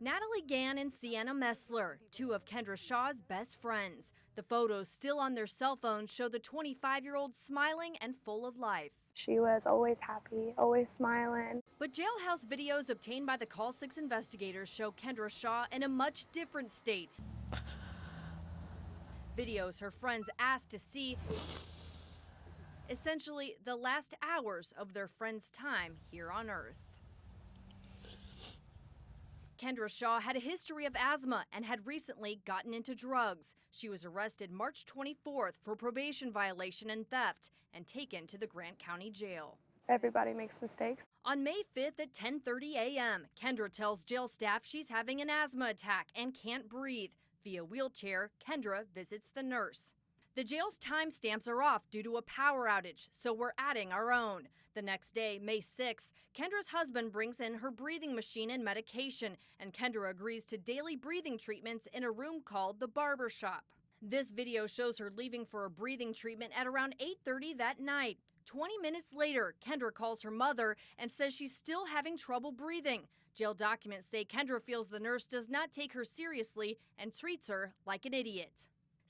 Natalie Gann and Sienna Messler, two of Kendra Shaw's best friends. The photos still on their cell phones show the 25-year-old smiling and full of life. She was always happy, always smiling. But jailhouse videos obtained by the Call 6 investigators show Kendra Shaw in a much different state. Videos her friends asked to see, essentially the last hours of their friend's time here on Earth. Kendra Shaw had a history of asthma and had recently gotten into drugs. She was arrested March 24th for probation violation and theft and taken to the Grant County Jail. Everybody makes mistakes. On May 5th at 10:30 a.m., Kendra tells jail staff she's having an asthma attack and can't breathe. Via wheelchair, Kendra visits the nurse. The jail's timestamps are off due to a power outage, so we're adding our own. The next day, May 6th, Kendra's husband brings in her breathing machine and medication, and Kendra agrees to daily breathing treatments in a room called the barber shop. This video shows her leaving for a breathing treatment at around 8:30 that night. 20 minutes later, Kendra calls her mother and says she's still having trouble breathing. Jail documents say Kendra feels the nurse does not take her seriously and treats her like an idiot.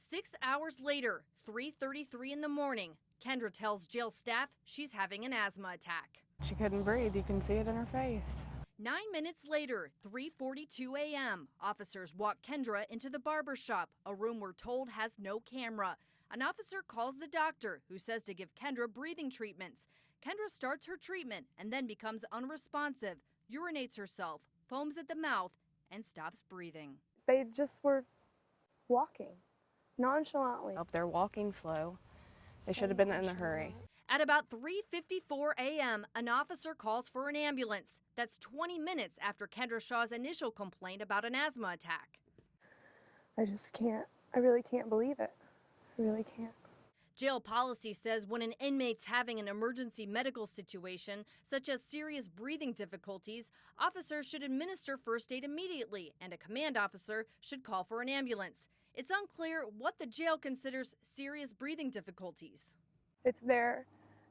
6 hours later, 3:33 in the morning, Kendra tells jail staff she's having an asthma attack. She couldn't breathe. You can see it in her face. 9 minutes later, 3:42 a.m., officers walk Kendra into the barber shop, a room we're told has no camera. An officer calls the doctor, who says to give Kendra breathing treatments. Kendra starts her treatment and then becomes unresponsive, urinates herself, foams at the mouth, and stops breathing. They just were walking nonchalantly. If they're walking slow, they should have been in a hurry. At about 3:54 a.m., an officer calls for an ambulance. That's 20 minutes after Kendra Shaw's initial complaint about an asthma attack. I really can't believe it. I really can't. Jail policy says when an inmate's having an emergency medical situation, such as serious breathing difficulties, officers should administer first aid immediately, and a command officer should call for an ambulance. It's unclear what the jail considers serious breathing difficulties. It's their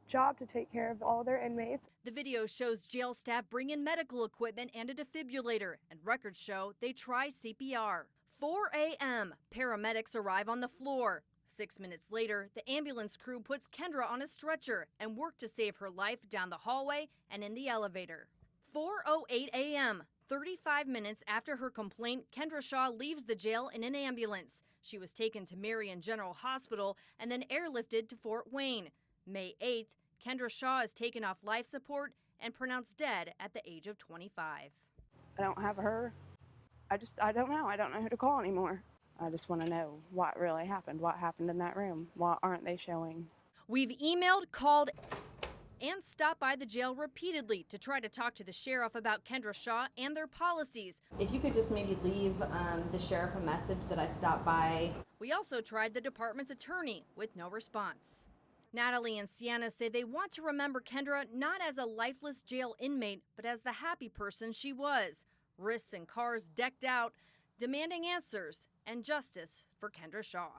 job to take care of all their inmates. The video shows jail staff bring in medical equipment and a defibrillator, and records show they try CPR. 4 a.m., paramedics arrive on the floor. 6 minutes later, the ambulance crew puts Kendra on a stretcher and work to save her life down the hallway and in the elevator. 4:08 a.m., 35 minutes after her complaint, Kendra Shaw leaves the jail in an ambulance. She was taken to Marion General Hospital and then airlifted to Fort Wayne. May 8th, Kendra Shaw is taken off life support and pronounced dead at the age of 25. I don't have her. I don't know. I don't know who to call anymore. I just want to know what really happened. What happened in that room? What aren't they showing? We've emailed, called, and stopped by the jail repeatedly to try to talk to the sheriff about Kendra Shaw and their policies. If you could just maybe leave the sheriff a message that I stopped by. We also tried the department's attorney with no response. Natalie and Sienna say they want to remember Kendra not as a lifeless jail inmate, but as the happy person she was. Wrists and cars decked out, demanding answers and justice for Kendra Shaw.